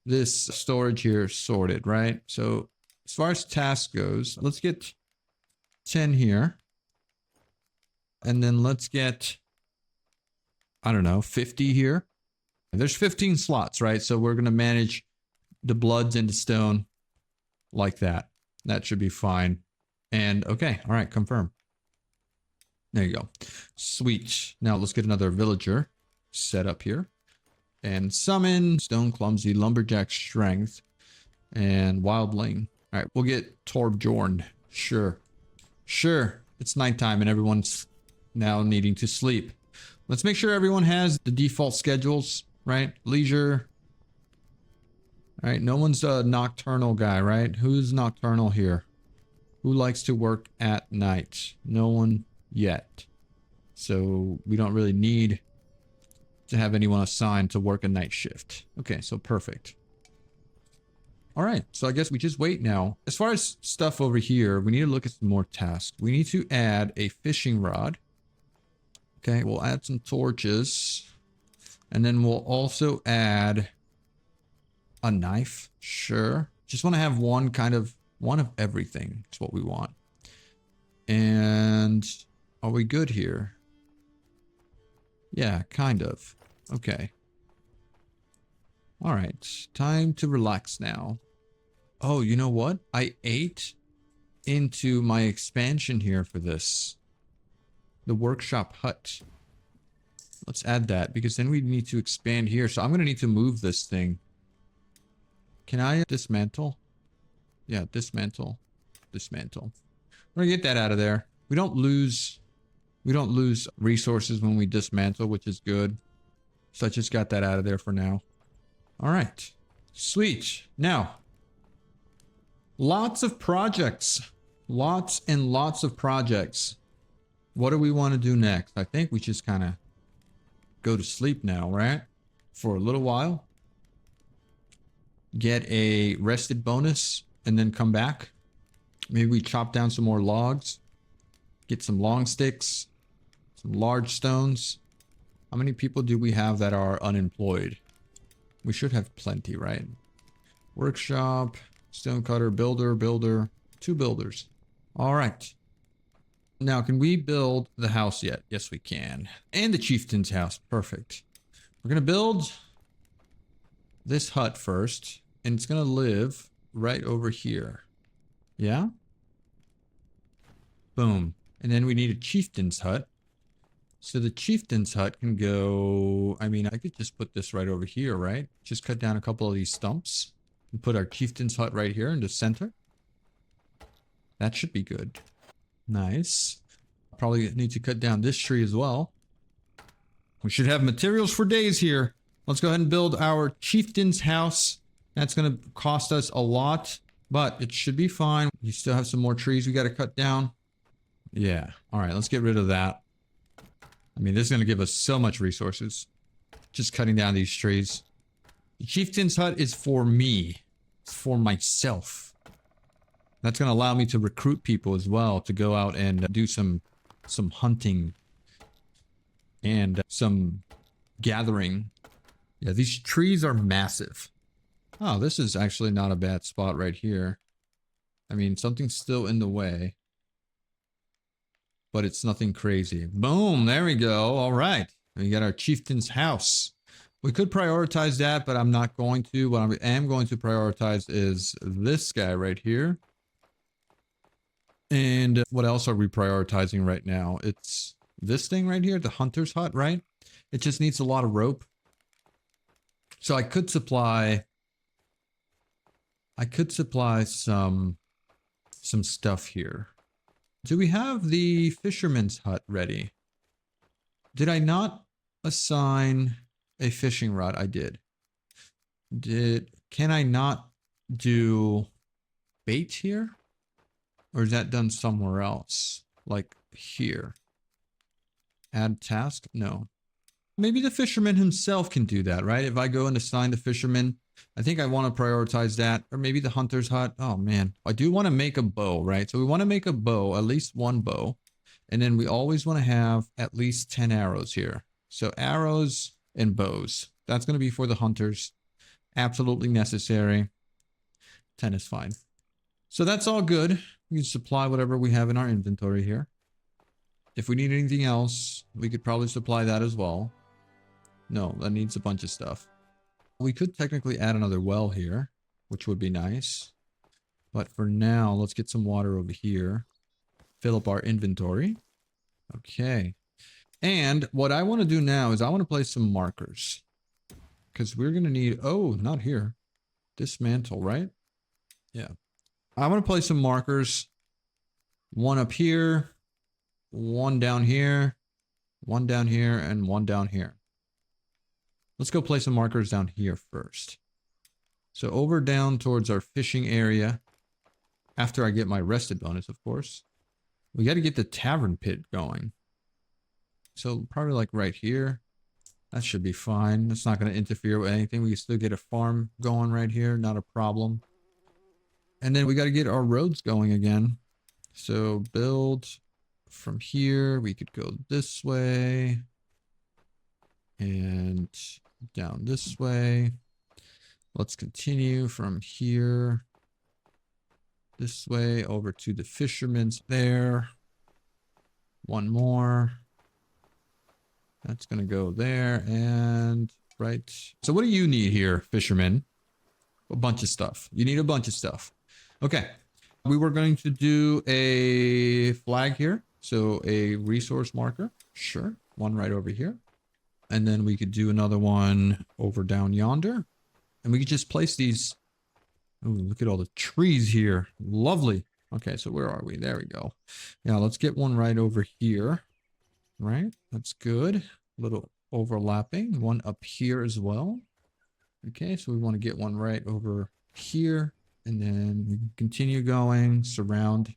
Speaker 1: this storage here sorted, right? So as far as task goes, let's get 10 here. And then let's get, I don't know, 50 here. There's 15 slots, right? So we're going to manage the bloods into stone like that. That should be fine. And okay, all right, confirm. There you go. Sweet. Now let's get another villager set up here. And summon, stone clumsy, lumberjack strength, and wildling. All right, we'll get Torbjorn. Sure. Sure. It's nighttime and everyone's now needing to sleep. Let's make sure everyone has the default schedules, right? Leisure. All right, no one's a nocturnal guy, right? Who's nocturnal here? Who likes to work at night? No one yet. So we don't really need to have anyone assigned to work a night shift. Okay, so perfect. All right, so I guess we just wait now. As far as stuff over here, we need to look at some more tasks. We need to add a fishing rod. Okay, we'll add some torches. And then we'll also add a knife. Sure. Just want to have one of everything. It's what we want. And are we good here? Yeah, kind of. Okay. All right. Time to relax now. Oh, you know what? I ate into my expansion here for this. The workshop hut. Let's add that because then we need to expand here. So I'm going to need to move this thing. Can I dismantle? Yeah, dismantle. Dismantle. We're going to get that out of there. We don't lose resources when we dismantle, which is good. So I just got that out of there for now. All right. Sweet. Now, lots of projects. Lots and lots of projects. What do we want to do next? I think we just kind of go to sleep now, right? For a little while. Get a rested bonus and then come back. Maybe we chop down some more logs. Get some long sticks. Some large stones. How many people do we have that are unemployed? We should have plenty, right? Workshop, stonecutter, builder, 2 builders. All right. Now, can we build the house yet? Yes, we can. And the chieftain's house. Perfect. We're going to build this hut first. And it's going to live right over here. Yeah? Boom. And then we need a chieftain's hut. So the chieftain's hut can go... I mean, I could just put this right over here, right? Just cut down a couple of these stumps. And put our chieftain's hut right here in the center. That should be good. Nice. Probably need to cut down this tree as well. We should have materials for days here. Let's go ahead and build our chieftain's house. That's going to cost us a lot, but it should be fine. You still have some more trees we got to cut down. Yeah. All right. Let's get rid of that. I mean, this is going to give us so much resources. Just cutting down these trees. The chieftain's hut is for me. It's for myself. That's going to allow me to recruit people as well to go out and do some hunting and some gathering. Yeah, these trees are massive. Oh, this is actually not a bad spot right here. I mean, something's still in the way, but it's nothing crazy. Boom, there we go. All right. We got our chieftain's house. We could prioritize that, but I'm not going to. What I am going to prioritize is this guy right here. And what else are we prioritizing right now? It's this thing right here, the hunter's hut, right? It just needs a lot of rope. So I could supply some stuff here. Do we have the fisherman's hut ready? Did I not assign a fishing rod? I did. Can I not do bait here? Or is that done somewhere else? Like here. Add task? No. Maybe the fisherman himself can do that, right? If I go and assign the fisherman, I think I want to prioritize that. Or maybe the hunter's hut. Oh man. I do want to make a bow, right? So we want to make a bow, at least one bow. And then we always want to have at least 10 arrows here. So arrows and bows. That's going to be for the hunters. Absolutely necessary. 10 is fine. So that's all good. We can supply whatever we have in our inventory here. If we need anything else, we could probably supply that as well. No, that needs a bunch of stuff. We could technically add another well here, which would be nice. But for now, let's get some water over here. Fill up our inventory. Okay. And what I want to do now is I want to place some markers. Because we're going to need... Oh, not here. Dismantle, right? Yeah. I want to place some markers. One up here. One down here. One down here. And one down here. Let's go place some markers down here first. So over down towards our fishing area. After I get my rested bonus, of course. We got to get the tavern pit going. So probably like right here. That should be fine. That's not going to interfere with anything. We can still get a farm going right here. Not a problem. And then we got to get our roads going again. So build from here. We could go this way. And down this way. Let's continue from here. This way over to the fisherman's there. One more. That's going to go there and right. So what do you need here, fisherman? A bunch of stuff. You need a bunch of stuff. Okay. We were going to do a flag here. So a resource marker. Sure. One right over here. And then we could do another one over down yonder. And we could just place these. Oh, look at all the trees here. Lovely. Okay, so where are we? There we go. Now let's get one right over here. Right, that's good. A little overlapping. One up here as well. Okay, so we want to get one right over here. And then we can continue going. Surrounding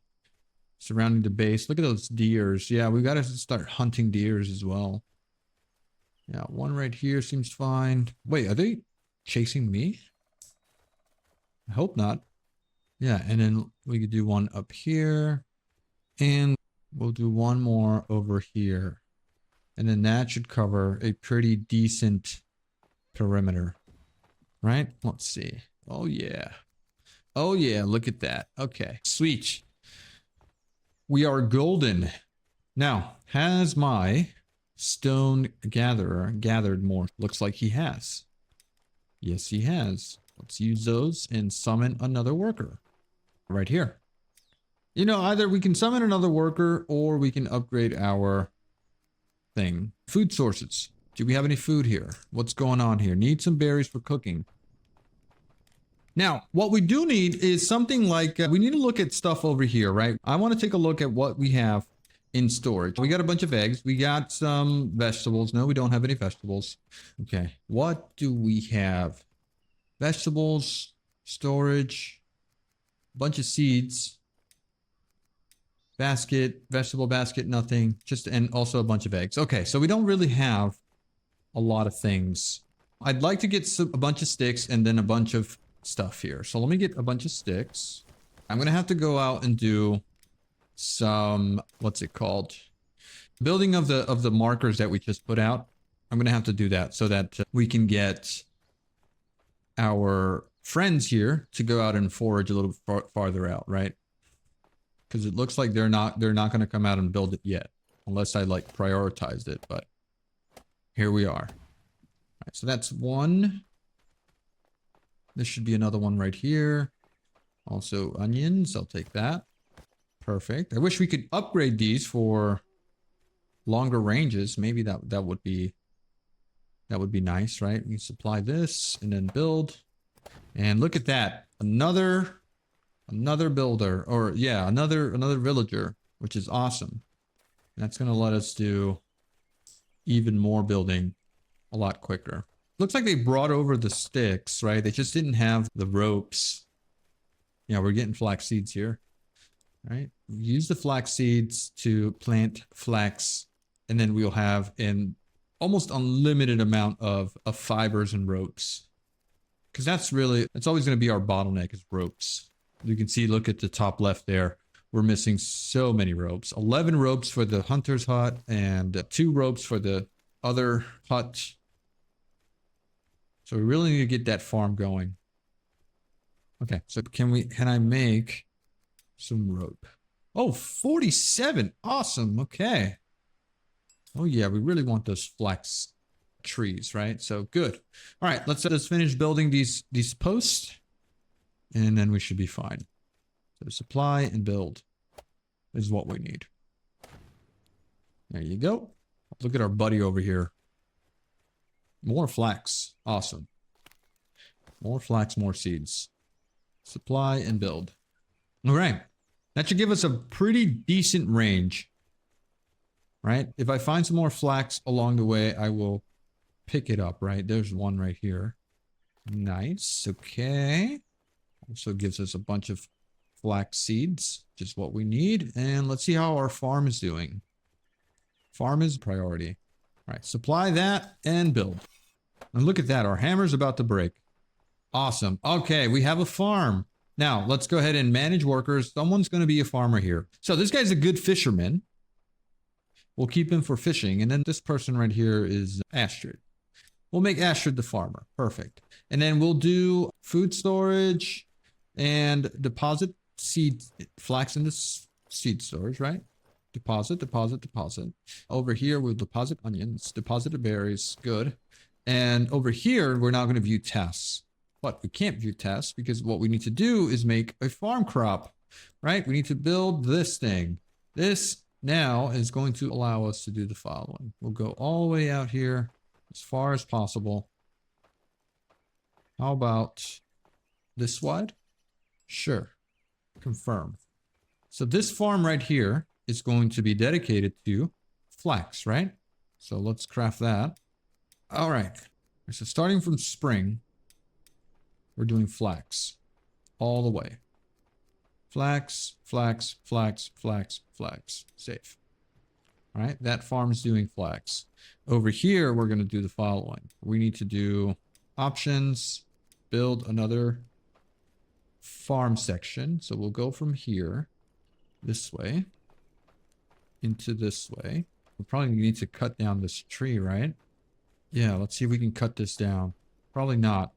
Speaker 1: the base. Look at those deers. Yeah, we got to start hunting deers as well. Yeah, one right here seems fine. Wait, are they chasing me? I hope not. Yeah, and then we could do one up here. And we'll do one more over here. And then that should cover a pretty decent perimeter. Right? Let's see. Oh, yeah. Oh, yeah. Look at that. Okay. Sweet. We are golden. Now, has my stone gatherer gathered more? Looks like he has. Yes, he has. Let's use those and summon another worker. Right here. You know, either we can summon another worker or we can upgrade our thing. Food sources. Do we have any food here? What's going on here? Need some berries for cooking. Now, what we do need is something like, we need to look at stuff over here, right? I want to take a look at what we have in storage. We got a bunch of eggs. We got some vegetables. No, we don't have any vegetables. Okay. What do we have? Vegetables, storage, bunch of seeds, basket, vegetable basket, nothing. Just, and also a bunch of eggs. Okay. So we don't really have a lot of things. I'd like to get a bunch of sticks and then a bunch of stuff here. So let me get a bunch of sticks. I'm going to have to go out and do some, what's it called? Building of the markers that we just put out. I'm going to have to do that so that we can get our friends here to go out and forage a little farther out, right? Because it looks like they're not going to come out and build it yet, unless I like prioritized it, but here we are. All right, so that's one. This should be another one right here. Also onions, I'll take that. Perfect. I wish we could upgrade these for longer ranges. Maybe that would be nice, right? We supply this and then build. And look at that. Another builder, or yeah, another villager, which is awesome. And that's going to let us do even more building a lot quicker. Looks like they brought over the sticks, right? They just didn't have the ropes. Yeah, we're getting flax seeds here, right? Use the flax seeds to plant flax, and then we'll have an almost unlimited amount of fibers and ropes. Because that's always going to be our bottleneck is ropes. You can see, look at the top left there. We're missing so many ropes. 11 ropes for the hunter's hut and 2 ropes for the other hut. So we really need to get that farm going. Okay, so can I make some rope? Oh, 47. Awesome. Okay. Oh yeah, we really want those flax trees, right? So good. All right, let's finish building these posts, and then we should be fine. So supply and build is what we need. There you go. Look at our buddy over here. More flax. Awesome. More flax, more seeds. Supply and build. All right. That should give us a pretty decent range. Right? If I find some more flax along the way, I will pick it up, right? There's one right here. Nice. Okay. Also gives us a bunch of flax seeds, just what we need. And let's see how our farm is doing. Farm is priority. All right. Supply that and build. And look at that. Our hammer's about to break. Awesome. Okay. We have a farm. Now, let's go ahead and manage workers. Someone's going to be a farmer here. So this guy's a good fisherman. We'll keep him for fishing. And then this person right here is Astrid. We'll make Astrid the farmer. Perfect. And then we'll do food storage and deposit seed, flax into seed storage, right? Deposit, deposit, deposit. Over here, we'll deposit onions, deposit the berries. Good. And over here, we're now going to view tasks. But we can't view tasks because what we need to do is make a farm crop, right? We need to build this thing. This now is going to allow us to do the following. We'll go all the way out here as far as possible. How about this wide? Sure. Confirm. So this farm right here is going to be dedicated to flax, right? So let's craft that. All right. So starting from spring, we're doing flax all the way. Flax, flax, flax, flax, flax. Safe. All right, that farm's doing flax. Over here, we're going to do the following. We need to do options, build another farm section. So we'll go from here, this way, into this way. We probably need to cut down this tree, right? Yeah, let's see if we can cut this down. Probably not.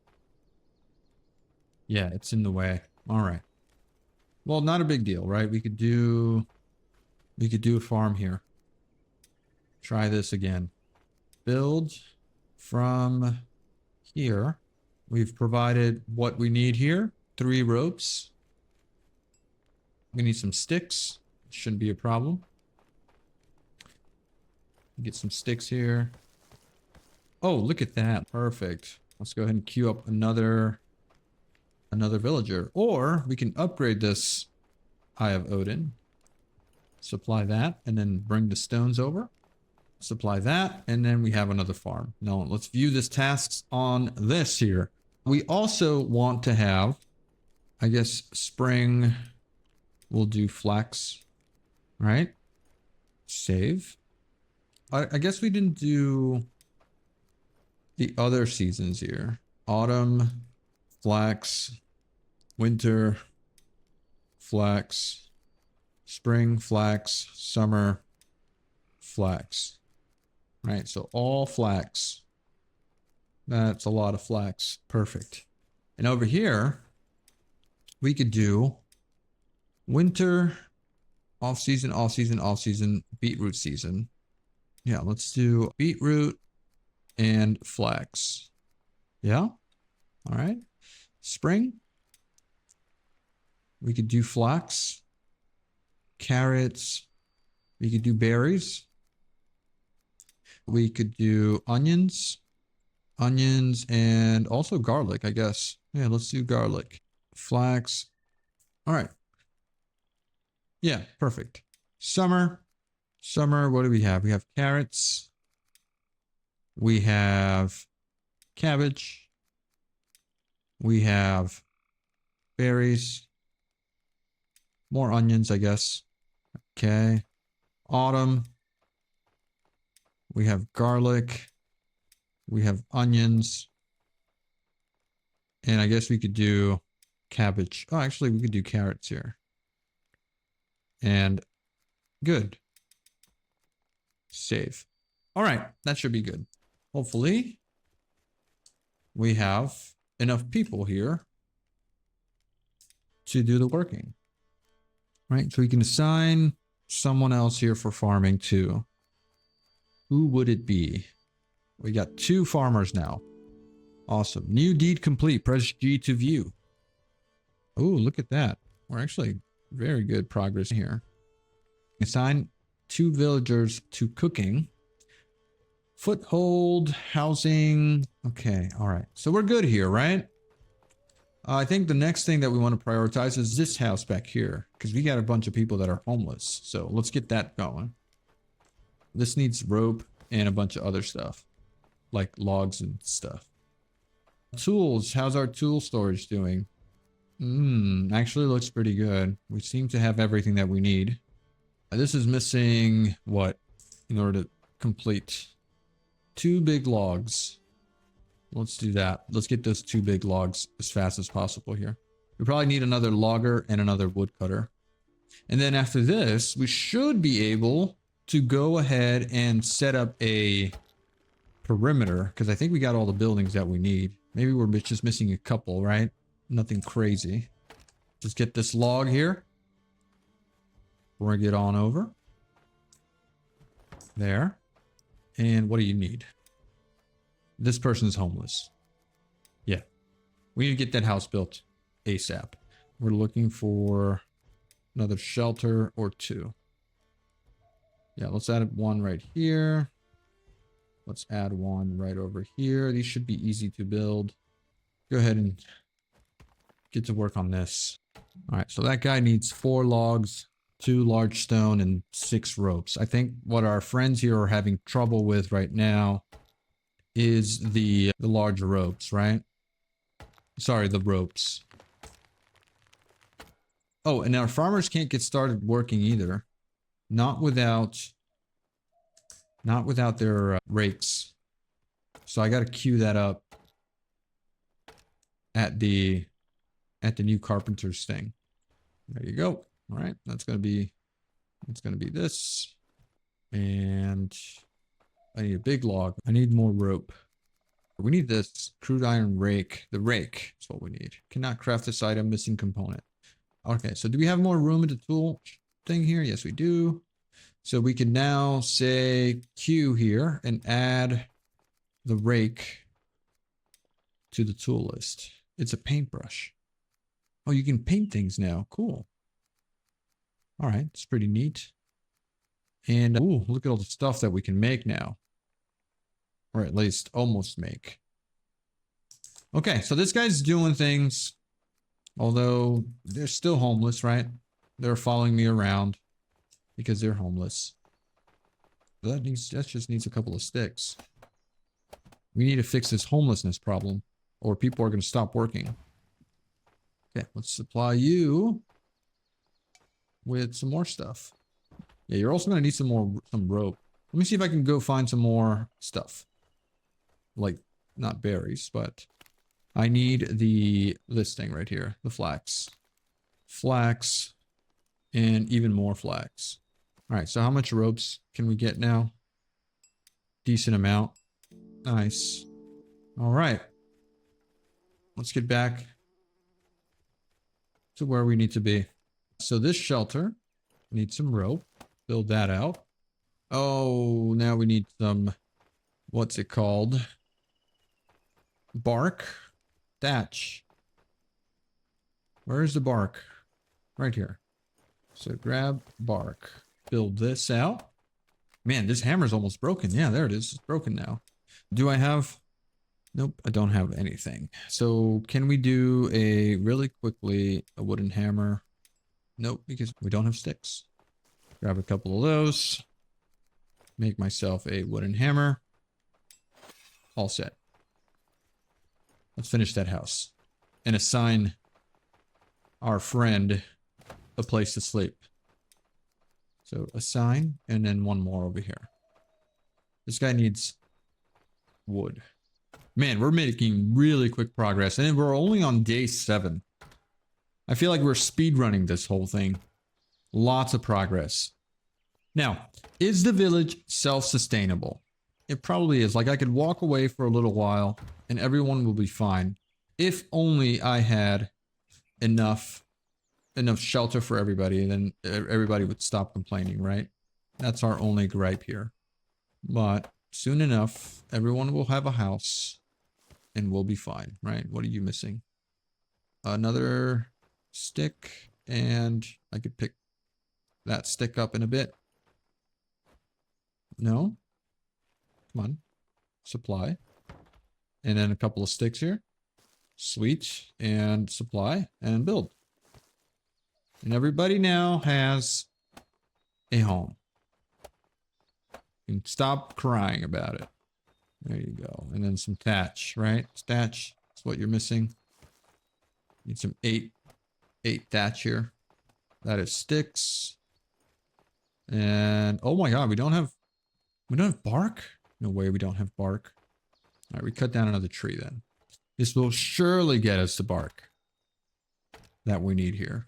Speaker 1: Yeah, it's in the way. All right. Well, not a big deal, right? We could do a farm here. Try this again. Build from here. We've provided what we need here. 3 ropes. We need some sticks. Shouldn't be a problem. Get some sticks here. Oh, look at that. Perfect. Let's go ahead and queue up another villager. Or we can upgrade this Eye of Odin. Supply that, and then bring the stones over. Supply that, and then we have another farm. Now, let's view this tasks on this here. We also want to have, I guess, spring. We'll do flax, right? Save. I guess we didn't do the other seasons here. Autumn, flax, winter, flax, spring, flax, summer, flax. Right, so all flax. That's a lot of flax. Perfect. And over here, we could do winter, off season, off season, off season, beetroot season. Yeah, let's do beetroot and flax. Yeah. All right. Spring. We could do flax, carrots. We could do berries. We could do onions, and also garlic, I guess. Yeah, let's do garlic, flax. All right. Yeah, perfect. Summer. What do we have? We have carrots. We have cabbage. We have berries. More onions, I guess. Okay. Autumn. We have garlic. We have onions. And I guess we could do cabbage. Oh, actually, we could do carrots here. And good. Save. All right, that should be good. Hopefully, we have enough people here to do the working. Right, so we can assign someone else here for farming too. Who would it be? We got 2 farmers now. Awesome. New deed complete. Press G to view. Oh, look at that. We're actually very good progress here. Assign 2 villagers to cooking. Foothold, housing. Okay, all right. So we're good here, right? I think the next thing that we want to prioritize is this house back here, because we got a bunch of people that are homeless. So let's get that going. This needs rope and a bunch of other stuff, like logs and stuff. Tools. How's our tool storage doing? Actually looks pretty good. We seem to have everything that we need. This is missing what in order to complete 2 big logs. Let's do that. Let's get those 2 big logs as fast as possible here. We probably need another logger and another woodcutter. And then after this, we should be able to go ahead and set up a perimeter, because I think we got all the buildings that we need. Maybe we're just missing a couple, right? Nothing crazy. Just get this log here. Bring it on over. There. And what do you need? This person's homeless. Yeah. We need to get that house built ASAP. We're looking for another shelter or 2. Yeah, let's add 1 right here. Let's add 1 right over here. These should be easy to build. Go ahead and get to work on this. All right, so that guy needs 4 logs, 2 large stone, and 6 ropes. I think what our friends here are having trouble with right now is the large ropes, right? Sorry, the ropes. Oh, and our farmers can't get started working either. Not without their rakes. So I got to queue that up at the new carpenter's thing. There you go. All right, that's gonna be this. And I need a big log. I need more rope. We need this crude iron rake. The rake is what we need. Cannot craft this item. Missing component. Okay, so do we have more room in the tool thing here? Yes, we do. So we can now say Q here and add the rake to the tool list. It's a paintbrush. Oh, you can paint things now. Cool. All right, it's pretty neat. And ooh, look at all the stuff that we can make now. Or at least almost make. Okay, so this guy's doing things. Although they're still homeless, right? They're following me around. because they're homeless. That just needs a couple of sticks. We need to fix this homelessness problem, or people are going to stop working. Okay, let's supply you with some more stuff. Yeah, you're also going to need some rope. Let me see if I can go find some more stuff. Like, not berries, but I need this thing right here, the flax. Flax, and even more flax. All right, so how much ropes can we get now? Decent amount. Nice. All right. Let's get back to where we need to be. So this shelter needs some rope. Build that out. Oh, now we need some, what's it called? Bark. Thatch. Where's the bark? Right here. So grab bark. Build this out. Man, this hammer's almost broken. Yeah, there it is. It's broken now. Do I have... Nope, I don't have anything. So can we do really quickly a wooden hammer? Nope, because we don't have sticks. Grab a couple of those. Make myself a wooden hammer. All set. Let's finish that house. And assign our friend a place to sleep. So assign, and then one more over here. This guy needs wood. Man, we're making really quick progress, and we're only on day 7. I feel like we're speedrunning this whole thing. Lots of progress. Now, is the village self-sustainable? It probably is. Like, I could walk away for a little while, and everyone will be fine. If only I had enough shelter for everybody, then everybody would stop complaining, right? That's our only gripe here. But soon enough, everyone will have a house and we'll be fine, right? What are you missing? Another stick, and I could pick that stick up in a bit. No? Come on. Supply. And then a couple of sticks here. Sweet. And supply and build. And everybody now has a home. You can stop crying about it. There you go. And then some thatch, right? Thatch is what you're missing. Need some 8 thatch here. That is sticks. And oh my god, we don't have bark? No way we don't have bark. All right, we cut down another tree then. This will surely get us the bark that we need here.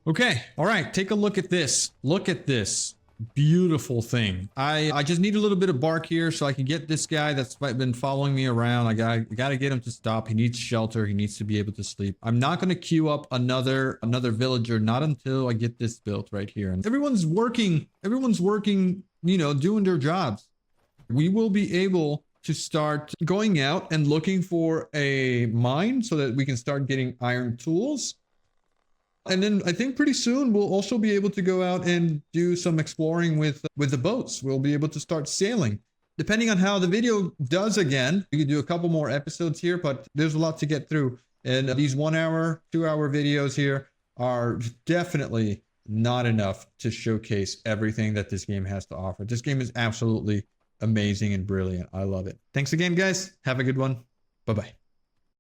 Speaker 1: Okay, all right, take a look at this. Look at this beautiful thing. I just need a little bit of bark here so I can get this guy that's been following me around. I gotta get him to stop. He needs shelter. He needs to be able to sleep. I'm not gonna queue up another villager, not until I get this built right here. And everyone's working, you know, doing their jobs. We will be able to start going out and looking for a mine so that we can start getting iron tools. And then I think pretty soon we'll also be able to go out and do some exploring with the boats. We'll be able to start sailing. Depending on how the video does again, we can do a couple more episodes here, but there's a lot to get through. And these 1 hour, 2 hour videos here are definitely not enough to showcase everything that this game has to offer. This game is absolutely amazing and brilliant. I love it. Thanks again, guys. Have a good one. Bye-bye.